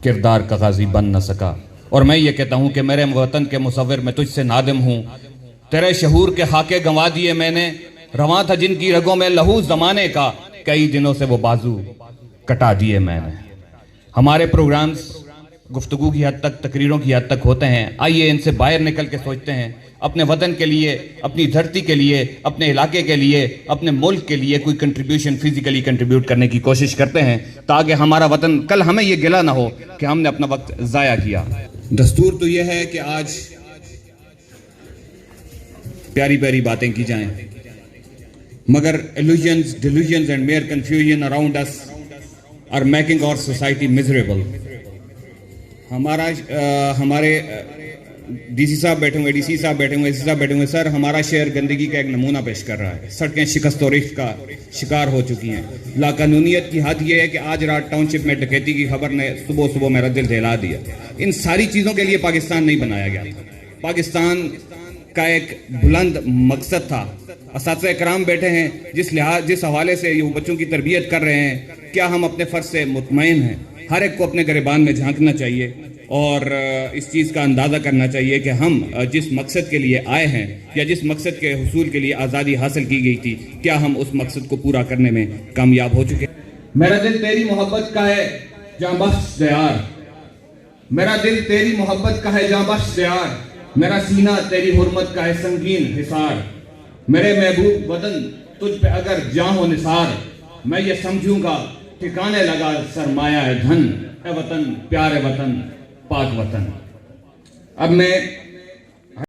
کردار کا غازی بن نہ سکا۔ اور میں یہ کہتا ہوں کہ میرے وطن کے مصور میں تجھ سے نادم ہوں، تیرے شعور کے خاکے گنوا دیے میں نے، رواں تھا جن کی رگوں میں لہو زمانے کا، کئی دنوں سے وہ بازو کٹا دیے میں نے۔ ہمارے پروگرامز گفتگو کی حد تک، تقریروں کی حد تک ہوتے ہیں، آئیے ان سے باہر نکل کے سوچتے ہیں، اپنے وطن کے لیے، اپنی دھرتی کے لیے، اپنے علاقے کے لیے، اپنے ملک کے لیے کوئی کنٹریبیوشن فزیکلی کنٹریبیوٹ کرنے کی کوشش کرتے ہیں، تاکہ ہمارا وطن کل ہمیں یہ گلہ نہ ہو کہ ہم نے اپنا وقت ضائع کیا۔ دستور تو یہ ہے کہ آج پیاری پیاری باتیں کی جائیں، مگر illusions, delusions and mere confusion around us are making our society miserable۔ ہمارے ڈی سی صاحب بیٹھے ہوئے، ڈی سی صاحب بیٹھے ہوئے، سی صاحب بیٹھے ہوئے، سر ہمارا شہر گندگی کا ایک نمونہ پیش کر رہا ہے، سڑکیں شکست و ریخت کا شکار ہو چکی ہیں، لاقانونیت کی حد یہ ہے کہ آج رات ٹاؤن شپ میں ڈکیتی کی خبر نے صبح صبح میرا دل دہلا دیا۔ ان ساری چیزوں کے لیے پاکستان نہیں بنایا گیا تھا، پاکستان کا ایک بلند مقصد تھا۔ اساتذہ اکرام بیٹھے ہیں، جس حوالے سے یہ بچوں کی تربیت کر رہے ہیں، کیا ہم اپنے فرض سے مطمئن ہیں؟ ہر ایک کو اپنے گریبان میں جھانکنا چاہیے اور اس چیز کا اندازہ کرنا چاہیے کہ ہم جس مقصد کے لیے آئے ہیں یا جس مقصد کے حصول کے لیے آزادی حاصل کی گئی تھی، کیا ہم اس مقصد کو پورا کرنے میں کامیاب ہو چکے ہیں؟ میرا دل تیری محبت کا ہے جاں بخش دیار، میرا دل تیری محبت کا ہے جاں بخش دیار، میرا سینہ تیری حرمت کا ہے سنگین حصار، میرے محبوب وطن تجھ پہ اگر جاں ہو نثار، میں یہ سمجھوں گا ٹھکانے لگا سرمایہ دھن، اے وطن پیارے وطن پاک وطن۔ اب میں